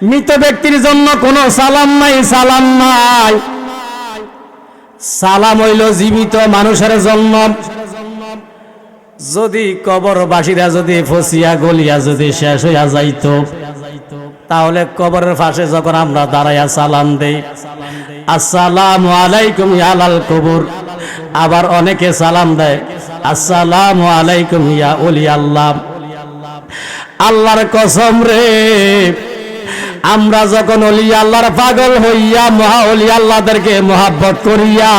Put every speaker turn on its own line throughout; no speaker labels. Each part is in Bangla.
মৃত ব্যক্তির জন্য কোনো সালাম নাই, সালাম নাই। সালাম হইল জীবিত মানুষের জন্য। যদি কবরবাসীরা যদি ফসিয়া গলিয়া যদি শেষ হইয়া যাইত, তাহলে কবরের পাশে যখন আমরা দাঁড়াইয়া সালাম দেই, আসসালামু আলাইকুম ইয়া আলাল কবর, আবার অনেকে সালাম দেয় আসসালামু আলাইকুম ইয়া ওলি আল্লাহ। আল্লাহর কসম রে, আমরা যখন ওলি আল্লাহর পাগল হইয়া মহা ওলি আল্লাহদেরকে মোহাব্বত করিয়া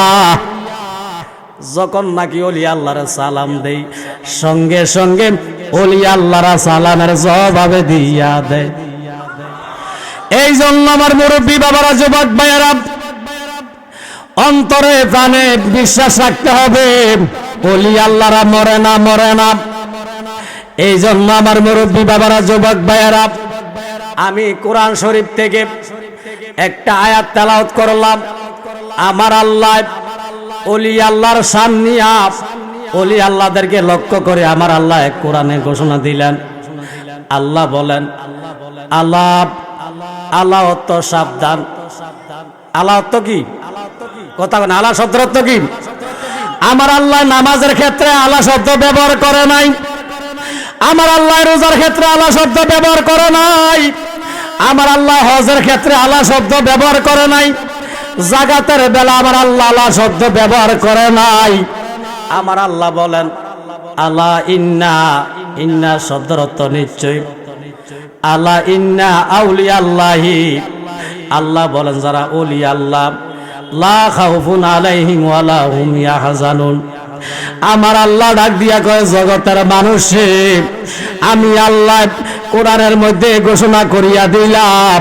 যখন নাকি ওলি আল্লাহর সালাম দেই, সঙ্গে সঙ্গে ওলি আল্লাহর সালামের জবাবে দিয়া দেয়। এই জন্য আমার মুরব্বী বাবারা, যুবক ভাইয়েরা, অন্তরে প্রাণে বিশ্বাস রাখতে হবে ওলি আল্লাহরা মরে না, মরে না। এই জন্য আমার মুরব্বী বাবারা, যুবক ভাইয়েরা, আমি কোরআন শরীফ থেকে একটা আয়াত তেলাওয়াত করলাম। আমার আল্লাহ ওলি আল্লাহর শান নিয়া ওলি আল্লাহদেরকে লক্ষ্য করে আমার আল্লাহ কোরআনে ঘোষণা দিলেন। আল্লাহ বলেন, আল্লাহ আল্লাহ তো সাবধান। আল্লাহ তো কি কথা বলেন, আল্লাহ শব্দের অর্থ কি? আমার আল্লাহ নামাজের ক্ষেত্রে আল্লাহ শব্দ ব্যবহার করে নাই, আমার আল্লাহ রোজার ক্ষেত্রে আল্লাহ শব্দ ব্যবহার করে নাই, আমার আল্লাহ হজের ক্ষেত্রে আল্লাহ শব্দ ব্যবহার করে নাই, জাকাতের বেলা আমার আল্লাহ আল্লাহ শব্দ ব্যবহার করে নাই। আমার আল্লাহ বলেন আল্লাহ ইন্না, ইন্না শব্দের অর্থ নিশ্চয়। আল্লাহ ইন্না আউলিয়া আল্লাহি, আল্লাহ বলেন যারা ওলি আল্লাহ, লা খাউফুন আলাইহিম ওয়ালা হুম ইয়াহজানুন। আমার আল্লাহ ডাক দিয়া কয়, জগতের মানুষে আমি আল্লাহ কোরআনের মধ্যে ঘোষণা করিয়া দিলাম,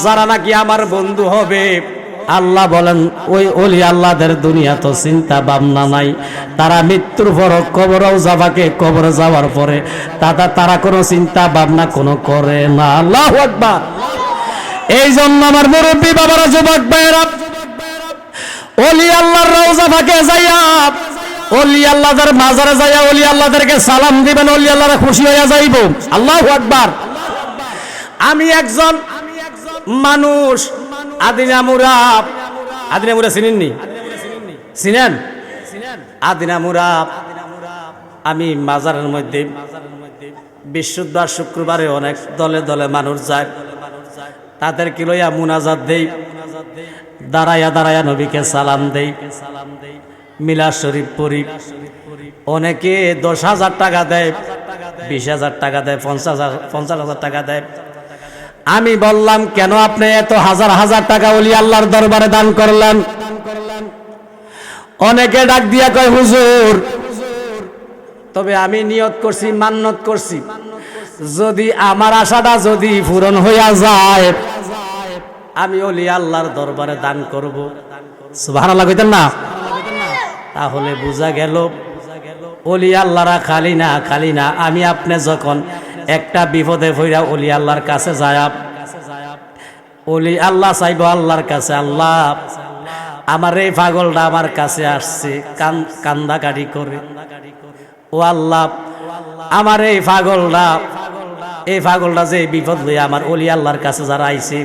যারা নাকি আমার বন্ধু হবে, আল্লাহ বলেন ওই ওলি আল্লাহদের দুনিয়া তো চিন্তা ভাবনা নাই। তারা মৃত্যুর পর কবরেও যাবাকে, কবরে যাওয়ার পরে তারা কোনো চিন্তা ভাবনা কোনো করে না। আল্লাহু আকবার। এই জন্য আমার মুরব্বী বাবারা, যুবক ভাইয়েরা, ওলি আল্লাহর রওজা পাকে যাইয়া, ওলি আল্লাহদের মাজারে যাইয়া ওলি আল্লাহদেরকে সালাম দিবেন, ওলি আল্লাহরা খুশি হইয়া যাইব। আল্লাহু আকবার। আমি একজন মানুষ আদিনামুরা, আদিনামুরা চিনেননি? চিনেন আদিনামুরা? আমি মাজারের মধ্যে বৃহস্পতিবার শুক্রবারে অনেক দলে দলে মানুষ যায়, তাদেরকে লইয়া মুনাজাত দেই, দাঁড়াইয়া দাঁড়াইয়া নবীকে সালাম দেই, মিলাদ শরীফ পড়ি। অনেকে 10,000 টাকা দেয়, 20,000 টাকা দেয়, 50,000 টাকা দেয়। আমি বললাম কেন আপনি এত হাজার হাজার টাকা ওলি আল্লাহর দরবারে দান করলেন? অনেকে ডাক দিয়া কয় হুজুর, তবে আমি নিয়ত করছি, মান্নত করছি, যদি আমার আশাটা যদি পূরণ হইয়া যায়, আমি ওলি আল্লাহর দরবারে দান করব। সুবহানাল্লাহ কইতেন না? তাহলে বোঝা গেল ওলি আল্লাহরা খালি না, খালি না। আমি আপনি যখন একটা বিপদে পড়া ওলি আল্লাহর কাছে যায়, ওলি আল্লাহ চাইব আল্লাহর কাছে, আল্লাহ আমার এই পাগলটা আমার কাছে আসছে কান্দাকাটি করে, ও আল্লাহ আমার এই পাগলটা যে বিপদ লইয়া আমার ওলি আল্লাহর কাছে যারা আইছে,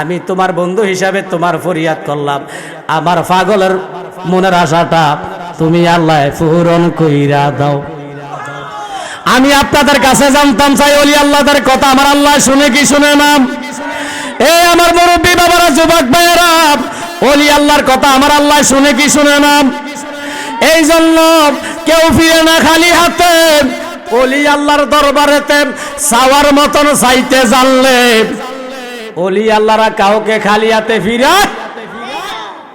আমি তোমার বন্ধু হিসাবে তোমার ফরিয়াদ করলাম, আমার পাগলের মনের আশাটা তুমি আল্লাহ পূরণ কইরা দাও। আমি আপনাদের কাছে জানতাম চাই ওলি আল্লাহদের কথা আমার আল্লাহ শুনে কি শুনে না? এই আমার মুরব্বী বাবারা, যুবক ভাইয়েরা, ওলি আল্লাহর কথা আমার আল্লাহ শুনে কি শুনে না? এই জন্য কেউ ফিরে না খালি হাতে। ওলি আল্লাহর দরবারেতে চাওয়ার মতন চাইতে জানলে ওলি আল্লাহরা কাউকে খালি হাতে ফিরে,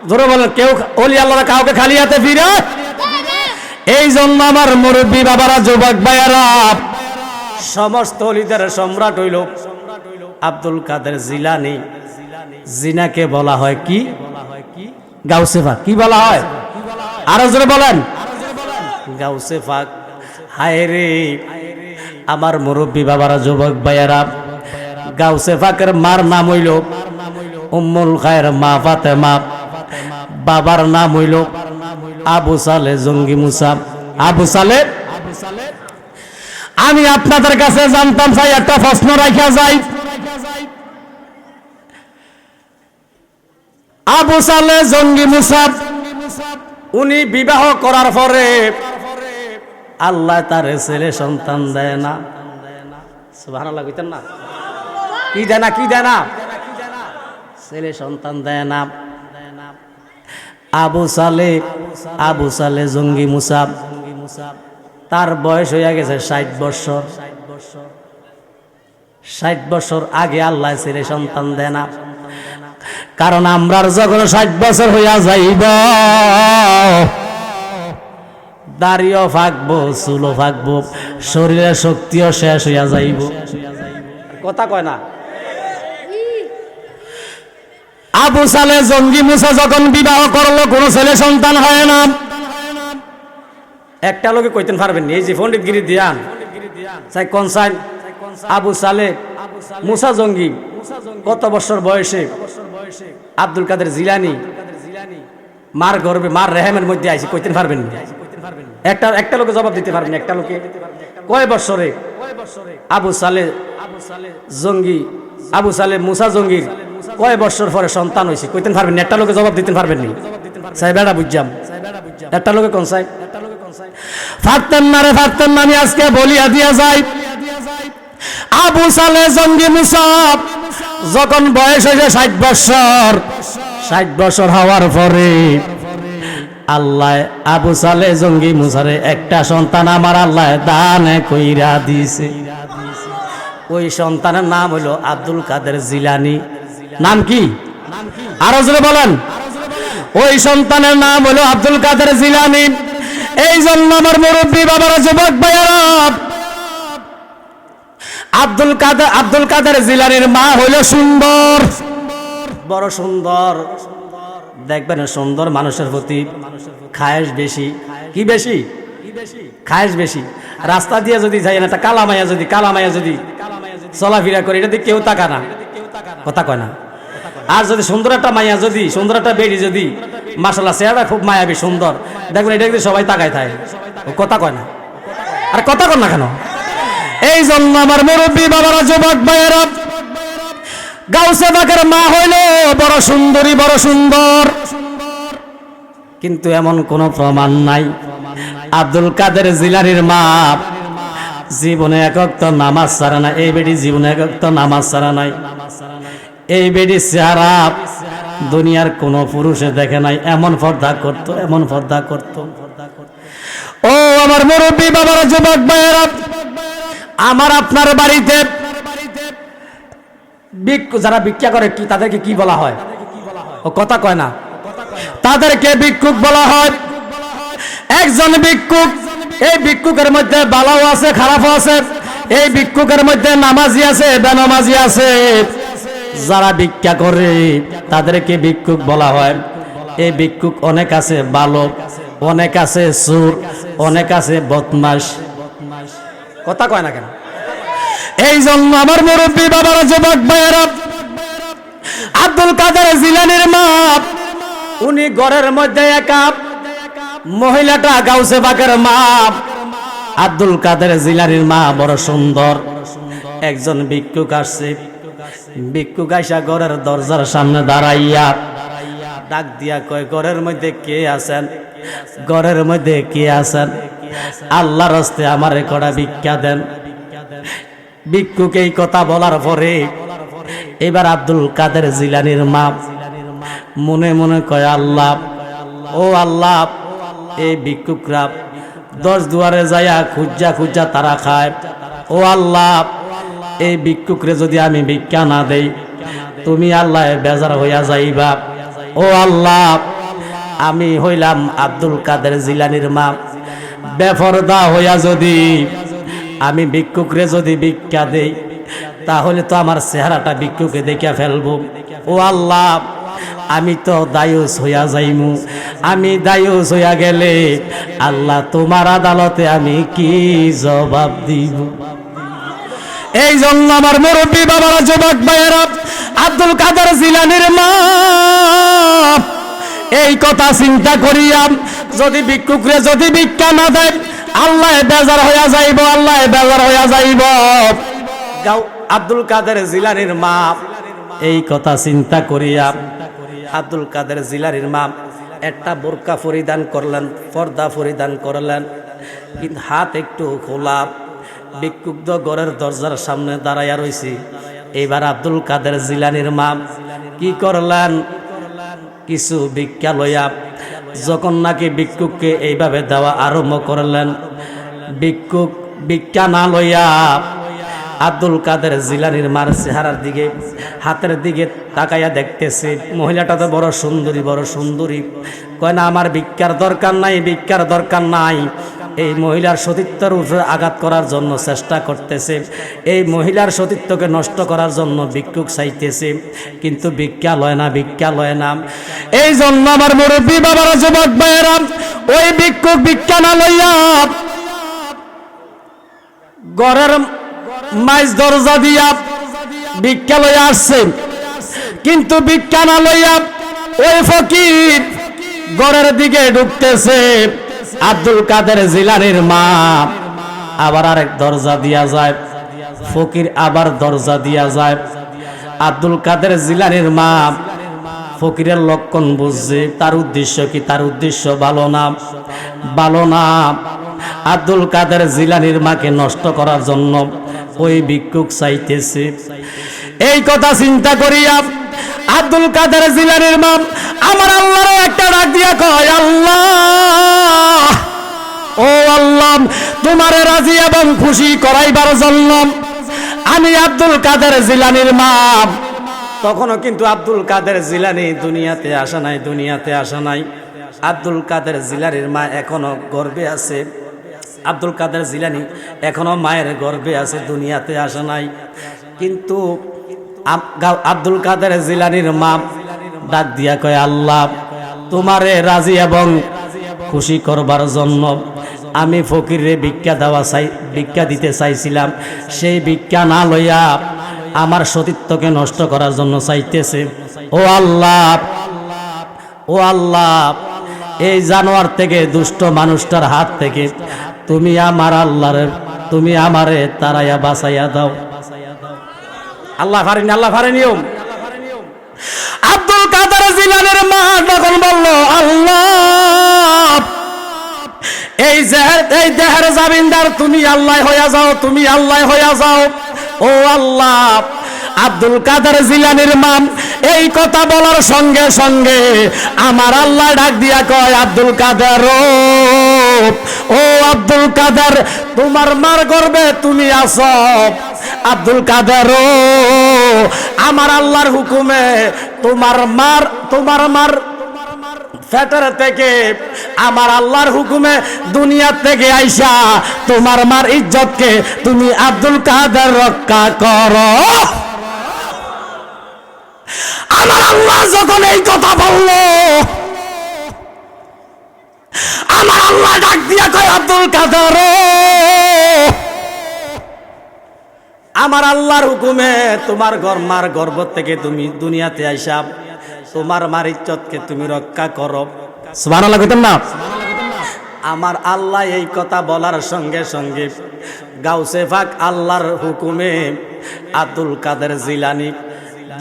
ধরে বলেন, কেউ ওলি আল্লাহরা কাউকে খালি হাতে ফিরে। এই জন্য আমার মুরব্বী বাবারা, যুবক ভাইয়েরা, সমস্ত ওলিদের সম্রাট হইল আব্দুল কাদের জিলানী। জিনাকে বলা হয় কি? গাউসে পাক। কি বলা হয়? আরো জোরে বলেন, গাউসে পাক। হায় রে আমার মুরব্বী বাবারা, যুবক ভাইয়েরা, গাউসে পাকের মার নাম হইল উম্মুল খায়ের মা ফাতেমা, বাবার নাম হইল আবু সালে জঙ্গি মুসা। আবু সালে। আমি আপনাদের কাছে জানতাম চাই, একটা প্রশ্ন রাখা যায়, আবু সালেহ জঙ্গি মুসাব উনি বিবাহ করার পরে আল্লাহ তার ছেলে সন্তান দেয় না। সুবহানাল্লাহ কইতেন না? কি দেয় না? কি দেয় না? ছেলে সন্তান দেয় না। আবু সালেহ জঙ্গি মুসাব তার বয়স হয়ে গেছে 60 বছর। 60 বছর আগে আল্লাহ ছেলে সন্তান দেয় না। কারণ আমরার যখন 60 বছর হইয়া যাইব, দাড়িও ফাঁকবো, চুলও ফাঁকবো, শরীরের শক্তিও শেষ হইয়া যাইব। কথা কয় না? আবু সালেহ জঙ্গি মুসা যখন বিবাহ করলো, কোন ছেলে সন্তান হয় না। একটা লোকে কইতেন পারবেন এই যে পণ্ডিতগিরি দিয়ান চাই কনসাইন আবু সালেহ মুসা জঙ্গি কত বছর বয়সে আব্দুল কাদের জিলানী মার গর্বে মার রেহেমের মধ্যে আইসি কইতেন পারবেন? একটা লোকে জবাব দিতে পারবেন? একটা লোকে কয় বছরে আবু সালেহ মুসা জঙ্গির কয় বছর পরে সন্তান হয়েছে কইতেন পারবেন? একটা লোকে জবাব দিতে পারবেন নি? সাহেব বেড়া বুঝলাম একটা লোকে কোন সাহেব ফারতেন না রে, ফারতেন না। আমি আজকে বলিয়া দিয়া যাই, আবু সালেহ জঙ্গি মুসাব যখন বয়স হয়েছে 60 বছর, 60 বছর হওয়ার পরে আল্লাহ আবু সালেহ জঙ্গি মুসারে একটা সন্তান আমার আল্লাহ দান কইরা দিছে। ওই সন্তানের নাম হলো আব্দুল কাদের জিলানী। নাম কি? আরো জোরে বলেন। ওই সন্তানের নাম হলো আব্দুল কাদের জিলানী। এই জন্য আমার মুরব্বী বাবারা, যুবক ভাইয়েরা, আব্দুল কাদের জিলানীর মা হলো সুন্দর, বড় সুন্দর। দেখবেন সুন্দর মানুষের প্রতি খায়েশ বেশি। কি বেশি? খায়েশ বেশি। রাস্তা দিয়ে যদি যাই না, একটা কালা মায়া যদি চলাফেরা করে, এটা দিয়ে কেউ তাকা না, কথা কয় না। আর যদি সুন্দর একটা মাইয়া, যদি সুন্দর একটা বেড়ি, যদি মাশাআল্লাহ চেহারা খুব মায়াবী সুন্দর, দেখবেন এটা কিন্তু সবাই তাকায় থাকে, কথা কয় না। আর কথা কয় না কেন? এই জন্য আমার মুরব্বী বাবারা, যুবক ভাইয়েরা, গাউসে পাকের মা হইল বড় সুন্দরী, বড় সুন্দর, কিন্তু এমন কোন প্রমাণ নাই আব্দুল কাদের জিলানীর মা জীবনে এক ওয়াক্ত নামাজ ছাড়া না। এই বেটি জীবনে এক ওয়াক্ত নামাজ ছাড়া নাই। এই বেটি চেহারা দুনিয়ার কোন পুরুষে দেখে নাই, এমন পর্দা করত, এমন পর্দা করত। ও আমার মুরব্বী বাবারা, যুবক ভাইয়েরা, আমার আপনার বাড়িতে যারা ভিক্ষা করে কি তাদেরকে কি বলা হয়? ও কথা কয় না। তাদেরকে ভিক্ষুক বলা হয়। একজন ভিক্ষুক, এই ভিক্ষুকের মধ্যে ভালোও আছে, খারাপও আছে। এই ভিক্ষুকের মধ্যে নামাজি আছে, বেনামাজি আছে। যারা ভিক্ষা করে তাদেরকে ভিক্ষুক বলা হয়। এই ভিক্ষুক অনেক আছে ভালো, অনেক আছে চোর, অনেক আছে বদমাশ, কথা কয় না কেন? এই জন্য আমার মুরব্বী বাবারা, যুবক ভাইয়েরা, আব্দুল কাদের জিলানীর মা, উনি ঘরের মধ্যে একা, মহিলাটা গাউসে পাকের মা। আব্দুল কাদের জিলানীর মা বড় সুন্দর। একজন ভিক্ষুক আসছে, ভিক্ষুক আইসা ঘরের দরজার সামনে দাঁড়াইয়া ডাক দিয়া কয়, ঘরের মধ্যে কে আছেন? ঘরের মধ্যে কে আছেন? আল্লাহর রাস্তে আমারে কড়া ভিক্ষা দেন। ভিক্ষুক এই কথা বলার পরে এবার আব্দুল কাদের জিলানীর মা মনে মনে কয়, আল্লাহ, ও আল্লাহ, এই ভিক্ষুকরা 10 দুয়ারে যাইয়া খুঁজা খুঁজা তারা খায়। ও আল্লাহ, এই ভিক্ষুকরে যদি আমি ভিক্ষা না দেই, তুমি আল্লাহ বেজার হইয়া যাইবা। ও আল্লাহ, আমি হইলাম আব্দুল কাদের জিলানীর মা, বেপরদা হইয়া যদি আমি ভিক্ষুকরে যদি ভিক্ষা দেই, তাহলে তো আমার চেহারাটা ভিক্ষুকে দেখে ফেলবো। ও আল্লাহ, আমি তো দায়ুস হইয়া যাইমু। আমি দায়ুস হইয়া গেলে আল্লাহ তোমার আদালতে আমি কি জবাব দিব? এই জন্য আমার মুরব্বী বাবারা, যুবক ভাইয়েরা, আব্দুল কাদের জিলানীর মা এই কথা চিন্তা করিয়া যদি ভিক্ষুকরে যদি ভিক্ষা না দেয়, আল্লাহ বেজার হইয়া যাইব, আল্লাহ বেজার হইয়া যাইব। আব্দুল কাদের জিলানীর মা এই কথা চিন্তা করিয়া আব্দুল কাদের জিলানীর মা একটা বোরকা পরিধান করলেন, পর্দা পরিধান করলেন, কিন্তু হাত একটু খোলা। ভিক্ষুক ঘরের দরজার সামনে দাঁড়াইয়া রয়েছি। এবার আব্দুল কাদের জিলানীর মা কি করলেন, কিছু ভিক্ষা লইয়া যখন নাকি ভিক্ষুককে এইভাবে দেওয়া আরম্ভ করলেন, ভিক্ষুক ভিক্ষা না লইয়া আব্দুল কাদের জিলানীর মার চেহারার দিকে, হাতের দিকে তাকাইয়া দেখতেছে। মহিলাটা তো বড় সুন্দরী, বড় সুন্দরী। কয় না, আমার ভিক্ষার দরকার নাই, ভিক্ষার দরকার নাই। এই মহিলার সতীত্বের উপরে আঘাত করার জন্য চেষ্টা করতেছে, এই মহিলার সতীত্বকে নষ্ট করার জন্য ভিক্ষুক চাইতেছে, কিন্তু ভিক্ষা লয় না, ভিক্ষা লয় না। এই জন্য আমার মুরব্বী বাবারা, যুবক ভাইয়েরা, ওই ভিক্ষুক ভিক্ষা না লইয়া ঘরের মাইজ দরজা দিয়া ভিক্ষা লইয়া আসছে, কিন্তু ভিক্ষা না লইয়া ওই ফকির ঘরের দিকে ঢুকতেছে। আব্দুল কাদের জিলানীর মা আবার আরেক দরজা দিয়া যায়, ফকির আবার দরজা দিয়া যায়। আব্দুল কাদের জিলানীর মা ফকিরের লক্ষণ বুঝছে, তার উদ্দেশ্য কি, তার উদ্দেশ্য ভালো না, ভালো না। আব্দুল কাদের জিলানীর মাকে নষ্ট করার জন্য ওই ভিক্ষুক চাইতেছে। এই কথা চিন্তা করিয়া আব্দুল কাদের জিলানীর মা আমার আল্লাহর একটা ডাক দিয়া কয়, আল্লাহ, ও আল্লাহ, তোমারে রাজি এবং খুশি করাইবার জন্য আমি আব্দুল কাদের জিলানীর মা। তখনও কিন্তু আব্দুল কাদের জিলানী দুনিয়াতে আসা নাই, দুনিয়াতে আসা নাই। আব্দুল কাদের জিলানীর মা এখনো গর্ভে আছে, আব্দুল কাদের জিলানী এখনো মায়ের গর্ভে আছে, দুনিয়াতে আসা নাই। কিন্তু আব্দুল কাদের জিলানীর মা ডাক দিয়া কয়, আল্লাহ, তোমারে রাজি এবং খুশি করবার জন্য আমি ফকিরে ভিক্ষা দেওয়া ভিক্ষা দিতে চাইছিলাম, সেই ভিক্ষা না লইয়া আমার সতীত্বকে নষ্ট করার জন্য চাইতেছে। ও আল্লাহ, ও আল্লাহ, এই জানোয়ার থেকে, দুষ্ট মানুষটার হাত থেকে তুমি আমার আল্লাহরে, তুমি আমারে তারাইয়া বাঁচাইয়া দাও। আল্লাহ পারেনি, আল্লাহ পারেনিও। আব্দুল কাদের জিলানীর মা তখন বলল, আল্লাহ, এই দেহের জামিনদার তুমি আল্লাহ হইয়া যাও, তুমি আল্লাহ হইয়া যাও। ও আল্লাহ। আব্দুল কাদের জিলানীর মা এই কথা বলার সঙ্গে সঙ্গে আমার আল্লাহ ডাক দিয়া কয়, আব্দুল কাদের, ও আব্দুল কাদের, তোমার মার গর্ভে তুমি আছো। আব্দুল কাদের, আমার আল্লাহর হুকুমে তোমার মার ফেটার থেকে আমার আল্লাহর হুকুমে দুনিয়া থেকে আইসা তোমার মার ইজ্জতকে তুমি আব্দুল কাদের রক্ষা করো। আমার আল্লাহ যখন এই কথা বলল, আমার আল্লাহ ডাক দিয়া কয়, আব্দুল কাদের, আমার আল্লাহর হুকুমে তোমার মার গর্ভ থেকে তুমি দুনিয়াতে আইসা তোমার মার ইজ্জতকে তুমি রক্ষা করো। সুবহানাল্লাহ কইতেন না? আমার আল্লাহ এই কথা বলার সঙ্গে সঙ্গে গাউসে পাক আল্লাহর হুকুমে আব্দুল কাদের জিলানী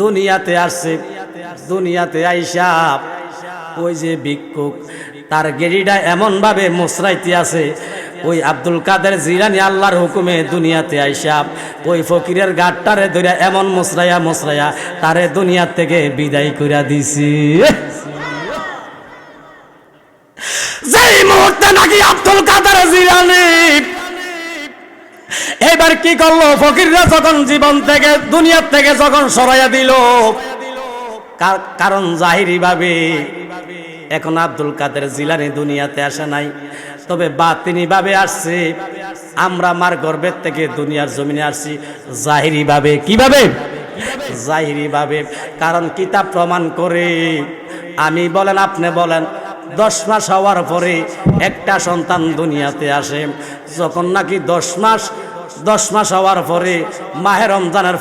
দুনিয়াতে আসছে। দুনিয়াতে আইসা ওই যে ভিক্ষুক, তার গেড়িটা এমন ভাবে মুসরাইতে আছে, ওই আব্দুল কাদের জিলানী আল্লাহর হুকুমে দুনিয়াতে আইসা ওই ফকিরের গাটটারে ধরে এমন মুসরাইয়া মুসরাইয়া তারে দুনিয়া থেকে বিদায় কইরা দিছি। যেই মুহূর্তে নাকি আব্দুল কাদের জিলানী এবার কি করলো, ফকিররা যখন জীবন থেকে দুনিয়া থেকে যখন সরাইয়া দিল, কারণ জাহিরি ভাবে এখন আব্দুল কাদের জিলানী দুনিয়াতে আসে নাই, তবে বাতিনি ভাবে আসছে। আমরা মার গর্ভের থেকে দুনিয়ার জমিনে আসছি জাহিরি ভাবে। কিভাবে? জাহিরি ভাবে। কারণ কিতাব প্রমাণ করে, আমি বলেন আপনি বলেন, 10 মাস হওয়ার পরে একটা সন্তান দুনিয়াতে আসে। যখন নাকি 10 মাস হওয়ার পরে মাহে রমজানের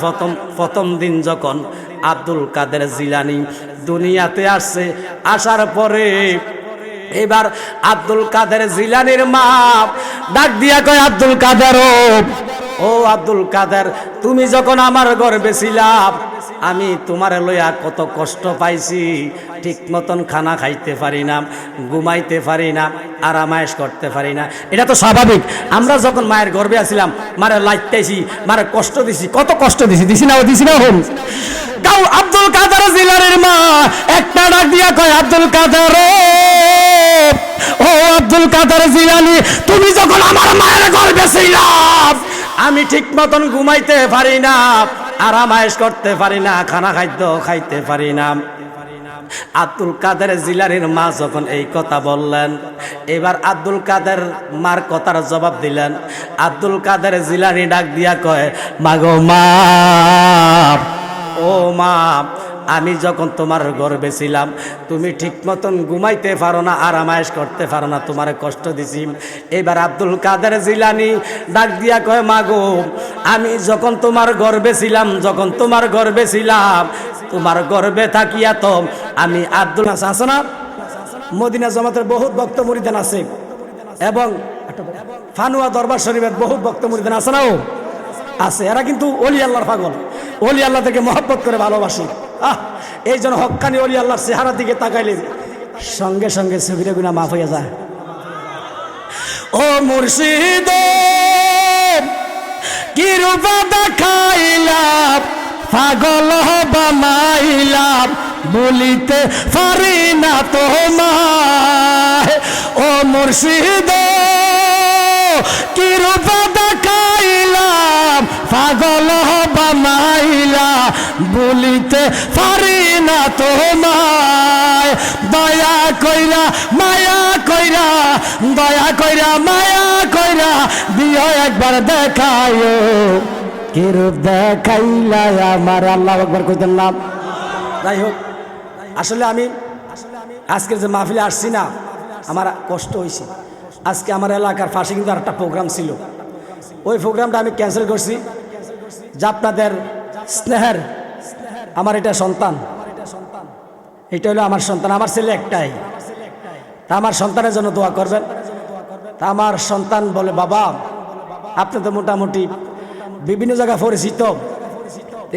প্রথম দিন যখন আব্দুল কাদের জিলানী দুনিয়াতে আসছে, আসার পরে এবার আব্দুল কাদের জিলানীর মা ডাক দিয়া কয়, আব্দুল কাদের, ও আব্দুল কাদের, তুমি যখন আমার গর্ভে ছিলা আমি তোমারে লইয়া কত কষ্ট পাইছি, ঠিক মতন খানা খাইতে পারি না, ঘুমাইতে পারি না, আরামায়েশ করতে পারি না। এটা তো স্বাভাবিক। আমরা যখন মায়ের গর্ভে আছিলাম, মারে লাইতেছি, মারে কষ্ট দিছি, কত কষ্ট দিছি না হোম। কাউ আব্দুল কাদের জিলানীর মা একটা ডাক দিয়া কয়, আব্দুল কাদের, ও আব্দুল কাদের জিলানী, তুমি যখন আমার মায়ের গর্ভে ছিলাম, আমি ঠিক মতন ঘুমাইতে পারি না, আরামায়েশ করতে পারি না, খানা খাদ্য খাইতে পারি না। আব্দুল কাদের জিলানীর মা যখন এই কথা বললেন, এবার আব্দুল কাদের মার কথার জবাব দিলেন। আব্দুল কাদের জিলানী ডাক দিয়া কয়, মাগো মা, ও মা, আমি যখন তোমার গর্ভে ছিলাম, তুমি ঠিক মতন ঘুমাইতে পারো না, আরামায়েশ করতে পারো না, তোমার কষ্ট দিছি। এবার আব্দুল কাদের জিলানী ডাক দিয়া কয়, মাগো, আমি যখন তোমার গর্ভে ছিলাম, তোমার গর্ভে থাকিয়া তো আমি আব্দুল আছে না, মদিনা জামাতের বহুত ভক্ত মুরিদান আছে, এবং ফানুয়া দরবার শরীফের বহুত ভক্ত মুরিদান আছে না, ও আছে। এরা কিন্তু ওলি আল্লাহর পাগল, ওলি আল্লাহ থেকে মহব্বত করে ভালোবাসি। এই জন্য হক্কানি ওলি আল্লাহর চেহারা দিকে তাকাইলে সঙ্গে সঙ্গে ছবিটা গুনা মাফ হয়ে যায়। ও মুর্শিদ, কি রূপ দেখাইলাম, পাগল বানাইলাম, বলিতে পারি না তোমায়। ও মুর্শিদ, কি রূপ দেখাইলাম, পাগল বানাইলা, বলিতে পারি না তোমায়। দয়া কইরা মায়া কইরা, দয়া কইরা মায়া কইরা, দিও একবার দেখায়ো, কি রূপ দেখাইলা আমার। আল্লাহু আকবার কইতেন না। যাই হোক, আসলে আমি আজকের যে মাহফিলে আসছি না, আমার কষ্ট হয়েছে। আজকে আমার এলাকার পাশে কিন্তু আর একটা প্রোগ্রাম ছিল, ওই প্রোগ্রামটা আমি ক্যান্সেল করছি। যে আপনাদের স্নেহের, আমার এটা সন্তান, এটা হলো আমার সন্তান, আমার ছেলে একটাই, তা আমার সন্তানের জন্য দোয়া করবেন। তা আমার সন্তান বলে, বাবা, আপনি তো মোটামুটি বিভিন্ন জায়গায় পরিচিত,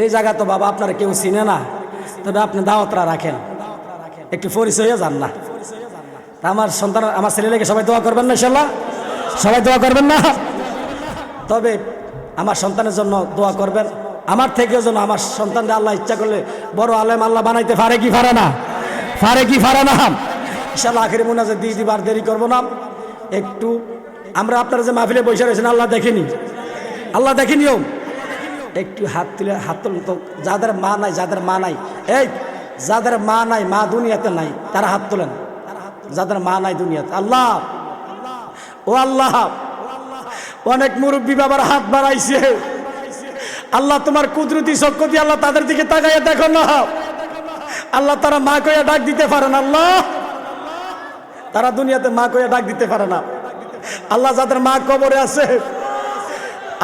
এই জায়গা তো বাবা আপনারা কেউ চিনে না, তবে আপনি দাওয়াতরা রাখেন, একটু পরিচয় হয়ে যান না। তা আমার সন্তান, আমার ছেলে লেগে সবাই দোয়া করবেন না, ইনশাল্লাহ সবাই দোয়া করবেন না। তবে আমার সন্তানের জন্য দোয়া করবেন, আমার থেকেও যেন আমার সন্তানরা আল্লাহ ইচ্ছা করলে বড় আলেম আল্লাহ বানাইতে পারে কি পারে না, ইনশাল্লাহ। আখেরি মুনাজাত দিয়ে দিবার দেরি করবো না। একটু আমরা আপনারা যে মাহফিলে বসে রয়েছেন, আল্লাহ দেখেনিও, একটু হাত তুলে তো, যাদের মা নাই, এই যাদের মা নাই, মা দুনিয়াতে নাই, তারা হাত তোলেন, যাদের মা নাই দুনিয়াতে। আল্লাহ, ও আল্লাহ, অনেক মুরব্বী বাবার হাত বাড়াইছে, আল্লাহ তোমার কুদরতি চক্ষু দিয়ে আল্লাহ তাদের দিকে তাকাইয়া দেখো না, আল্লাহ তারা মা কইয়া ডাক দিতে পারে না, আল্লাহ তারা দুনিয়াতে মা কইয়া ডাক দিতে পারে না। আল্লাহ যাদের মা কবরে আছে,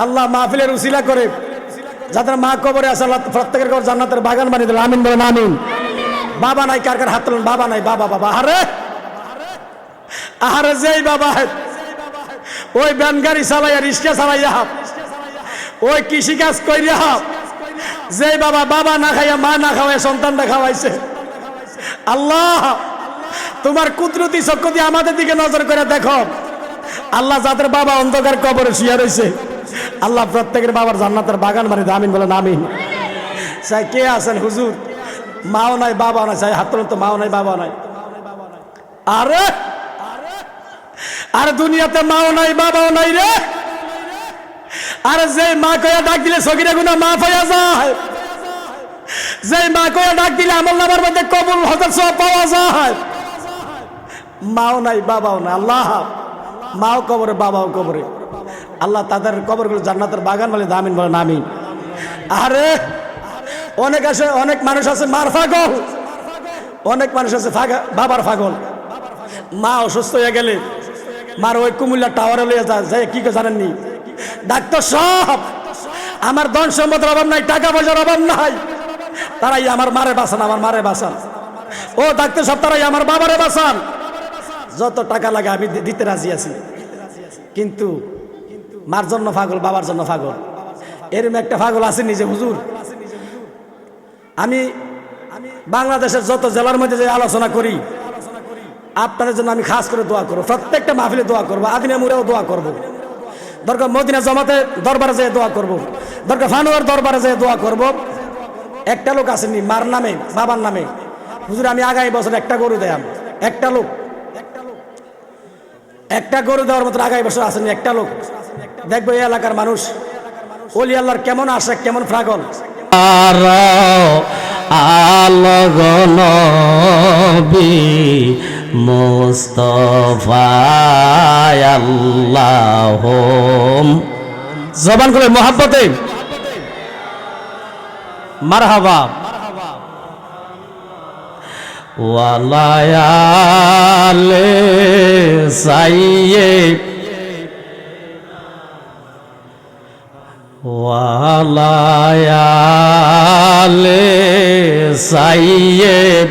আল্লাহ মাহফিলের উসিলা করে যাদের মা কবরে আছে, আল্লাহ প্রত্যেকের ঘর জান্নাতের বাগান বানিয়ে দিল, আমিন বলেন আমিন। বাবা নাই, কার কার হাত তোলেন, বাবা নাই, বাবা আহারে যেই বাবা ওই ভ্যান গাড়ি চালাইয়া, রিক্সা চালাইয়া, ওই কৃষিকাজ কইরা, যে বাবা না খাইয়া, মা না খাওয়াই সন্তানটা খাওয়াইছে, আল্লাহ তোমার কুদরতি চক্ষু দিয়ে আমাদের দিকে নজর করে দেখো। আল্লাহ যাদের বাবা অন্ধকার কবরে শুয়ে রয়েছে, আল্লাহ প্রত্যেকের বাবার জান্নাতের বাগান বানিয়ে দেয়, আমিন বলেন আমিন। চাই কে আছেন হুজুর, মাও নাই বাবা নাই, চাই হাত তোলেন তো, মাও নাই বাবা নাই। আরে দুনিয়াতে মাও নাই বাবাও নাই রে। আরে যে মা কয়া ডাক দিলে সগিরা গুনাহ মাফ হয়ে যায়, যে মা কয়া ডাক দিলে আমলনামার মধ্যে কবুল হজর সওয়াব পাওয়া যায়। মাও নাই বাবাও নাই, আল্লাহ মাও কবরে বাবাও কবরে, আল্লাহ তাদের কবরগুলো জান্নাতের বাগান বলে আমিন বলেন আমিন। আরে অনেক মানুষ আছে মার পাগল, অনেক মানুষ আছে বাবার পাগল। মা অসুস্থ হয়ে গেলে মার ওই কুমিল্লা টাওয়ারে লইয়া যায়, কি জানেননি, ডাক্তার সব আমার ধন সম্পদের অভাব নাই, টাকা পয়সার অভাব নাই, তারাই আমার মারে বাঁচান, আমার মারে বাঁচান। ও ডাক্তার সব তারাই আমার বাবারে বাঁচান, যত টাকা লাগে আমি দিতে রাজি আছি। কিন্তু মার জন্য পাগল, বাবার জন্য পাগল, এরম একটা পাগল আছে নিজে হুজুর। আমি বাংলাদেশের যত জেলার মধ্যে যে আলোচনা করি আপনাদের জন্য আমি খাস করে দোয়া করবো, প্রত্যেকটা মাহফিলে দোয়া করবো, আদিনা মুরেও দোয়া করবো, দরকার মদিনা জমাতে দরবারে যেয়ে দোয়া করবো, দরকার ফানুয়ার দরবারে যেয়ে দোয়া করবো। একটা লোক আসেনি মার নামে বাবার নামে, হুজুর আমি আগামী বছর একটা গরু দেয়াম, একটা লোক একটা গরু দেওয়ার মতো আগামী বছর আসেনি একটা লোক। দেখবো এই এলাকার মানুষ ওলি আল্লাহর কেমন আসে, কেমন ফ্রাগল।
আলগনবী মুস্তাফা আল্লাহুম
জবান করে মোহাব্বতে মারহাবা।
ওয়ালায়ালে সাইয়্যিদ ওয়ালায়ালে সাইয়্যিদ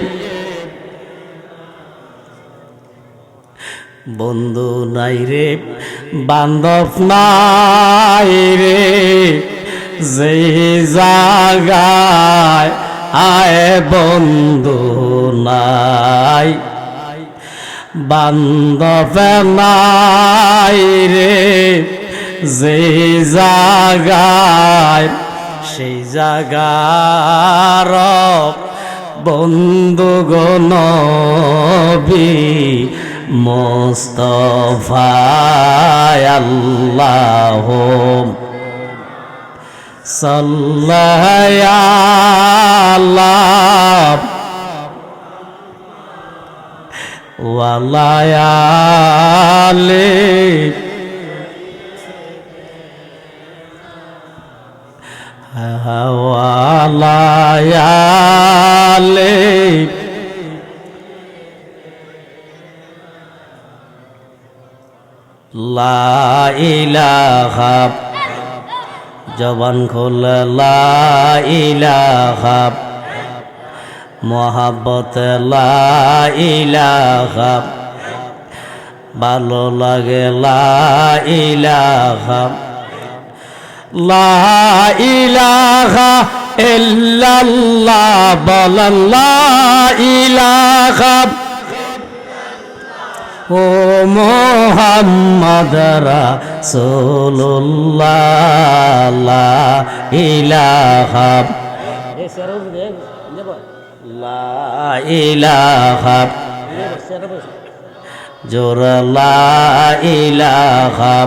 বন্ধু নাই রে বান্ধব নাই রে যে জাগায় আয় বন্ধু নাই বান্ধব নাই রে যে জাগায় সেই জাগার বন্ধু গো নবী মুস্তাফা আল্লাহুম সাল্লাল্লাহু ওয়ালায়ালে ওয়ালায়ালে লা ইলাহা জবান খোল লা ইলাহা মোহাব্বত লা ইলাহা ভালো লাগে লা ইলাহা লা ইলাহা ইল্লাল্লাহ বলেন লা ইলাহা ও মুহাম্মদ রাসূলুল্লাহ লা ইলাহা লা ইলাহা জোর লা ইলাহা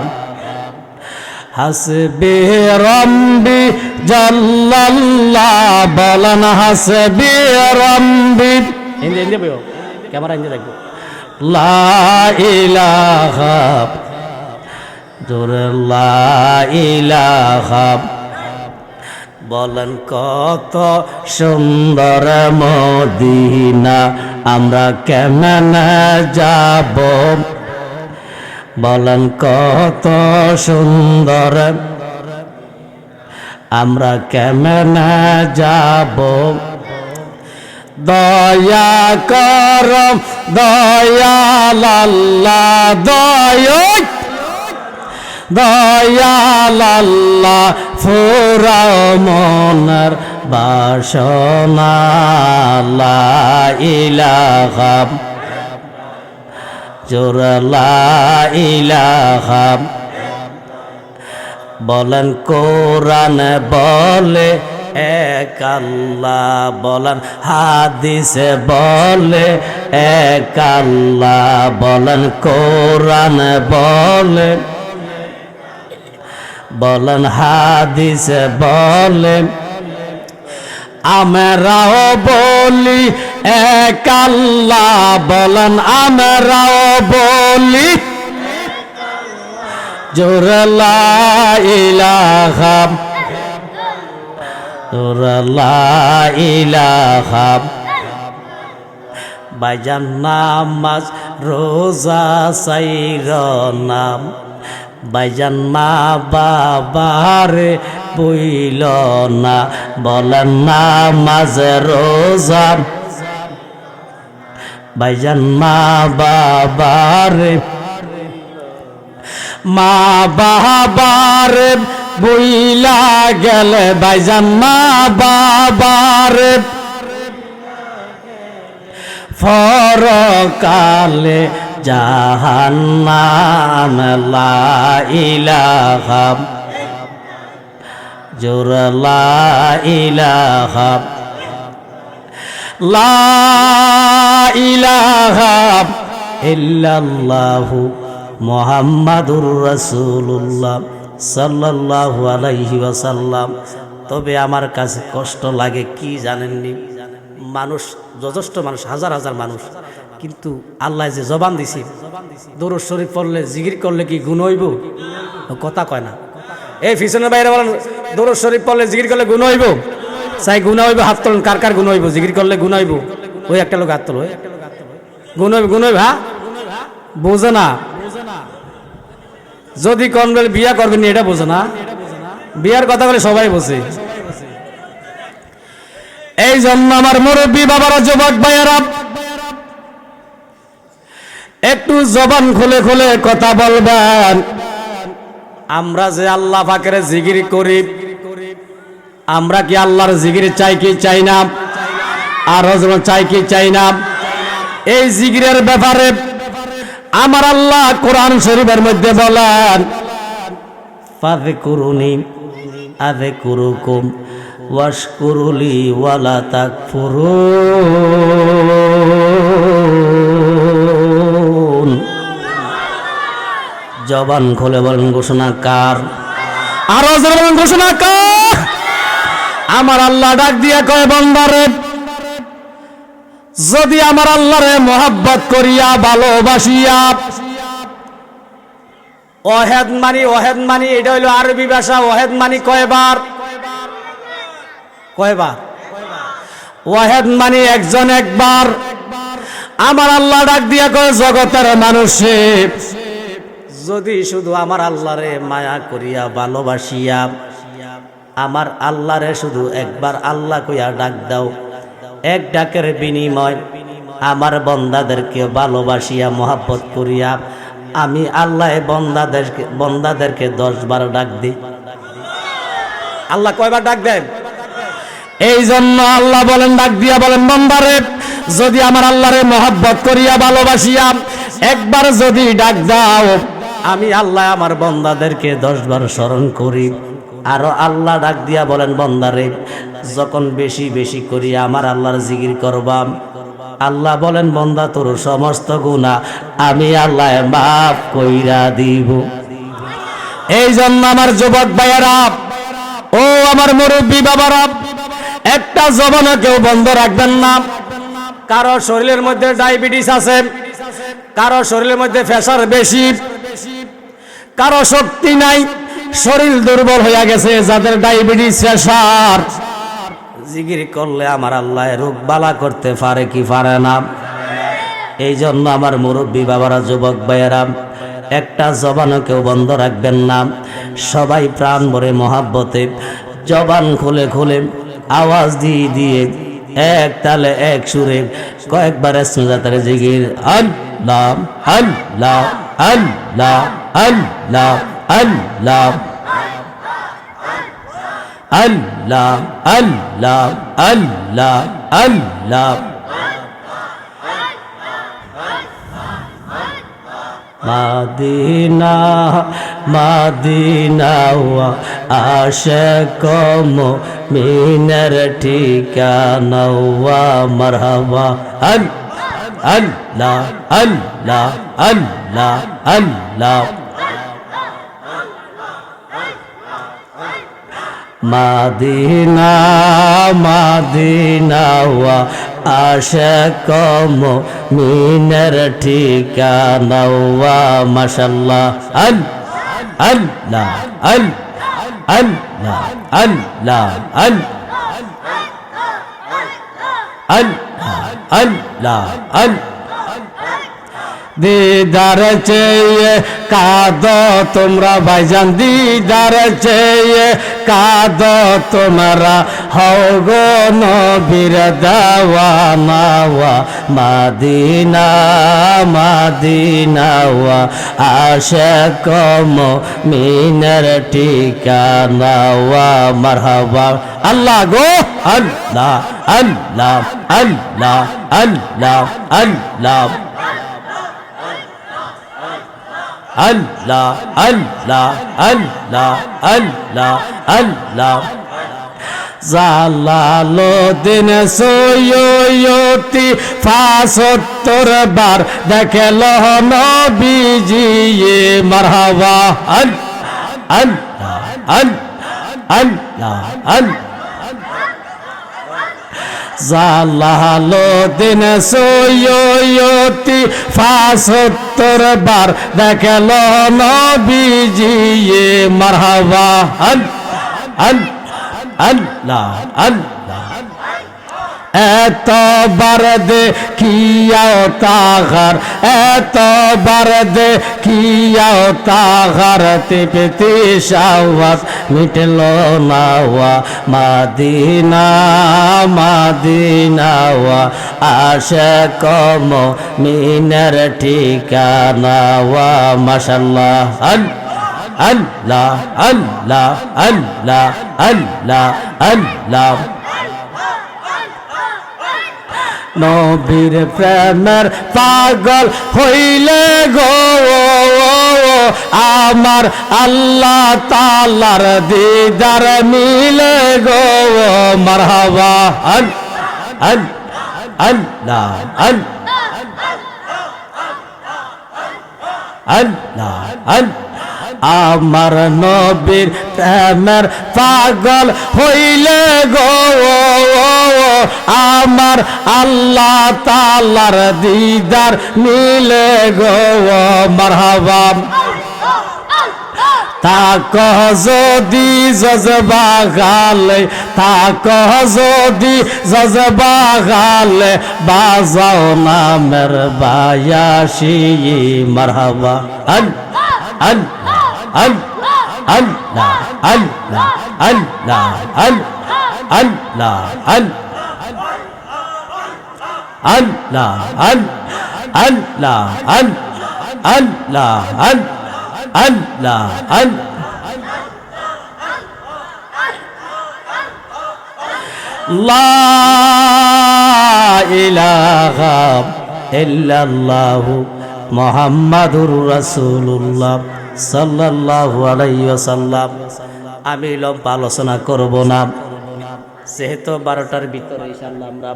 হাসবি রব্বি জাল্লাল্লাহ বলেন হাসবি রব্বি
হিন্দি বলো, ক্যামেরা হিন্দি দেখবো।
লা ইলাহা জোরে লা ইলাহা বলেন কত সুন্দর মদিনা আমরা কেমনে যাব বলেন কত সুন্দর আমরা কেমনে যাব দয়া কর দয়াল আল্লাহ দয়াল আল্লাহ ফুরাও মনের বাসনা লা ইলাহা জোর লা ইলাহা বলেন কোরআন বলে এক আল্লাহ বলেন হাদিসে বলে এক আল্লাহ বলেন কোরআন বলে বলেন হাদিসে বলে আমরাও বলি এক আল্লাহ বলেন আমরাও বলি জোরে লা ইলাহা লা ইলাহা বাইজান নামাজ রোজা সাইর নাম বাইজান মা বাবারে বইল না বলেন নামাজ রোজা বাইজান মা বাবারে মা বাবারে
বইলা গেলে ভাইজান মা বাবারে পরকালে জাহান্নাম লা ইলাহা জোর লা ইলাহা লা ইলাহা ইল্লাল্লাহু মুহাম্মাদুর রাসূলুল্লাহ সাল্লাল্লাহু আলাইহি ওয়াসাল্লাম। তবে আমার কাছে কষ্ট লাগে কি জানেননি, মানুষ যথেষ্ট মানুষ, হাজার হাজার মানুষ, কিন্তু আল্লাহ যে জবান দিছে দরুদ শরীফ পড়লে জিকির করলে কি গুণ হইব? কথা কয় না। এই পিছনের বাইরে বলেন দরুদ শরীফ পড়লে জিকির করলে গুণ হইব? চাই গুণ হইব, হাত তোলেন কার কার গুণ হইব? জিকির করলে গুণ হইব? ওই একটা লোক হাত তোলো, গুণ হইব, গুণ হইব। হ্যাঁ বোঝে না, যদি কোন বলে বিয়া করবেন এটা বোঝে না, বিয়ার কথা বলে সবাই বোঝে। এই জন্য আমার মুরব্বী বাবারা, যুবক ভাইয়েরা, একটু জবান খুলে খুলে কথা বলবেন। আমরা যে আল্লাহ পাকের জিকির করি, আমরা কি আল্লাহর জিকির চাই কি চাই না? আর চাই কি চাই না? এই জিকিরের ব্যাপারে আমার আল্লাহ কোরআন শরীফের মধ্যে বলেন, ফাযকুরুনি আযকুরুকুম ওয়াশকুরুলি ওয়ালা তাকফুরুন। জবান খুলে বলেন ঘোষণা কার? আরো বলেন ঘোষণা কার? আমার আল্লাহ ডাক দিয়া কয়, বান্দারে যদি আমার আল্লাহরে মোহাব্বত করিয়া ভালোবাসিয়া, ওয়াহেদ মানি এটা হইল আরবি ভাষা। ওয়াহেদ মানি কয়বার? কয়বার? ওয়াহেদ মানি একজন, একবার। আমার আল্লাহ ডাক দিয়া কয়, জগতের মানুষে যদি শুধু আমার আল্লাহরে মায়া করিয়া ভালোবাসিয়া আমার আল্লাহরে শুধু একবার আল্লাহ কইয়া ডাক দাও, এক ডাকের বিনিময় আমার বন্দাদেরকে ভালোবাসিয়া মোহাব্বত করিয়া আমি আল্লাহ বন্দাদেরকে 10 বার ডাক দিই। আল্লাহ কয়বার ডাক দেন? এই জন্য আল্লাহ বলেন, ডাক দিয়া বলেন, বান্দারে যদি আমার আল্লাহরে মোহাব্বত করিয়া ভালোবাসিয়া একবার যদি ডাক দাও, আমি আল্লাহ আমার বন্দাদেরকে 10 বার স্মরণ করি। আরো আল্লাহ ডাক দিয়া বলেন, বান্দারে যখন বেশি বেশি করি আমার আল্লাহর জিকির করবা, আল্লাহ বলেন, বান্দা তোর সমস্ত গুনাহ আমি আল্লাহ মাফ কইরা দিব। এই জন্য আমার যুবক ভাইয়েরা, ও আমার মুরব্বী বাবারা, একটা জবানও কেউ বন্ধ রাখবেন না। কারো শরীরের মধ্যে ডায়াবেটিস আছে, কারো শরীরের মধ্যে প্রেসার বেশি, কারো শক্তি নাই, শরীর দুর্বল হয়ে গেছে, যাদের ডায়াবেটিস প্রেসার, জিকির করলে আমার আল্লাহ রোগ বালা করতে পারে কি পারে না? এই জন্য আমার মুরব্বী বাবারা, যুবক ভাইয়েরা, একটা জবানও কেউ বন্ধ রাখবেন না। সবাই প্রাণ ভরে মহাব্বতে জবান খুলে খুলে আওয়াজ দিয়ে দিয়ে এক তালে এক সুরে কয়েকবার ইসমিজাতের জিকির, আল্লাহ আল্লাহ আল্লাহ আল্লাহ আল্লাহ আল্লাহ আল্লাহ আল্লাহ আল্লাহ। মাদিনা মাদিনা আশিক মুমিনের ঠিকানা মারহাবা। আল্লাহ আল্লাহ আল্লাহ আল্লাহ। মাদিনা মাদিনা আশিক মুমিনের ঠিকানা মাশাআল্লাহ। আল্লাহ আল্লাহ আল্লাহ আল্লাহ আল্লাহ। দিদার চেয়ে কাঁদো তোমরা ভাইজান, দিদার চেয়ে কাঁদো তোমরা, হও গো নবীর দেওয়ানা ওয়া মদিনা মদিনা ওয়া আশিক মুমিনের ঠিকানা ওয়া মারহাবা। আল্লাহ গো আল্লাহ আল্লাহ আল্লাহ আল্লাহ আল্লাহ আল্লাহ আল্লাহ আল্লাহ আল্লাহ আল্লাহ। জালালুদ্দিন সৈয়দী ৭৫ বার দেখল নবীজি মারহাবা। আল্লাহ আল্লাহ আল্লাহ আল্লাহ। জালালুদ্দিন সৈয়দী ৭৫ বার দেখল নবীজি মারহাবা। আল্লাহ আল্লাহ। এতবার দেখিয়াও তাহার, এতবার দেখিয়াও তাহার, তৃপ্তি শাওয়াত মিটল না ওয়া মদিনা মদিনা ওয়া আশিক মুমিনের ঠিকানা ওয়া মাশাআল্লাহ। আল্লাহ আল্লাহ আল্লাহ আল্লাহ আল্লাহ। নবীর প্রেমের পাগল হইলে গো আমার আল্লাহ তাআলার দিদার মিলে গো মারহাবা। আল্লাহ আল্লাহ আল্লাহ। আমার নবীর প্রেমের পাগল হইলে গো আমার আল্লাহ তাআলার দিদার মিলে গো মারহাবা। তাক যদি জজবা গালে, তাক যদি জজবা গালে, বাজাও নামের বায়াসি মারহাবা। আল্লাহ আল্লাহ আল্লাহ আল্লাহ আল্লাহ আল্লাহ আল্লাহ আল্লাহ আল্লাহ লা ইলাহা ইল্লাল্লাহু মুহাম্মাদুর রাসূলুল্লাহ সাল্লাল্লাহু আলাইহি ওয়াসাল্লাম। আমি লম্বা আলোচনা করব না, যেহেতু 12টার ভিতরে ইনশাআল্লাহ আমরা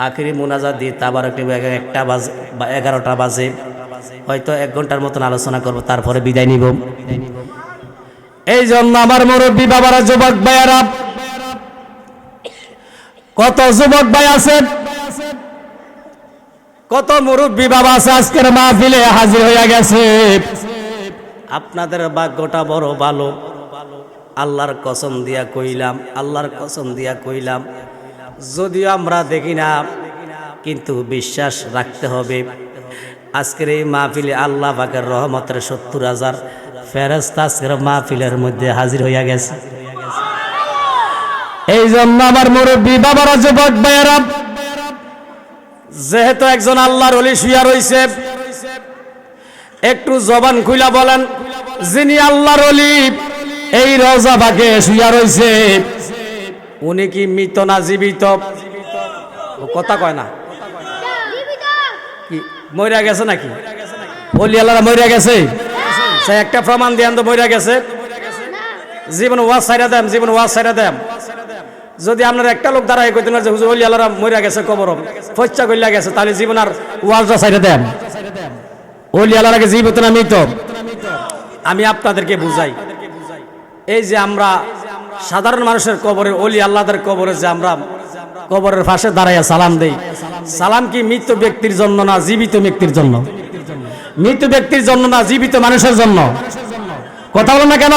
আখেরি মুনাজাত দিই। তাবারক 1টা বাজে বা 11টা বাজে, হয়তো 1 ঘন্টার মতন আলোচনা করব, তারপরে বিদায় নিব। এই জন্য আমার মুরব্বী বাবারা, যুবক ভাইয়ারা, কত যুবক ভাই আছেন, কত মুরব্বী বাবা আছে আজকের মাহফিলে হাজির হইয়া গেছে। আপনাদের ভাগ্যটা বড় ভালো। আল্লাহর কসম দিয়া কইলাম, আল্লাহর কসম দিয়া কইলাম, যদিও আমরা দেখি না কিন্তু বিশ্বাস রাখতে হবে। আজকের এই মাহফিলে আল্লাহ পাকের রহমতের ৭০,০০০ ফেরেশতা আজকের মাহফিলের মধ্যে হাজির হইয়া গেছে। এই জন্য আমার মুরব্বী বাবারা, যুবক ভাইয়েরা, যেহেতু একজন আল্লাহর ওলি শুইয়া রইছে, একটু জবান খুইলা বলেন, যিনি আল্লাহর ওলি এই রওজা বাগে শুইয়া রইছে, উনি কি মৃত না জীবিত? কথা কয় না, কি মইরা গেছে নাকি? ওলি আল্লাহরা মইরা গেছে? সে একটা প্রমাণ দেন তো মইরা গেছে। জীবন ওয়াজ ছাইরা দেন, জীবন ওয়াজ ছাইরা দেন। যদি আপনার একটা লোক দাঁড়ায় কইতেন যে হুজুর ওলি আল্লাহরা মইরা গেছে, কবর ফচ্চা কইলা গেছে, তাহলে জীবন আর ওয়াজটা ছাইরা দেন। ওলি আল্লাহরাকে জীবিত না মৃত? আমি আপনাদেরকে বুঝাই। এই যে আমরা সাধারণ মানুষের কবরে, ওলি আল্লাহদের কবরে যে আমরা কবরের পাশে দাঁড়াইয়া সালাম দেই, সালাম কি মৃত ব্যক্তির জন্য না জীবিত ব্যক্তির জন্য? মৃত ব্যক্তির জন্য না জীবিত মানুষের জন্য? কথা বলেন না কেন?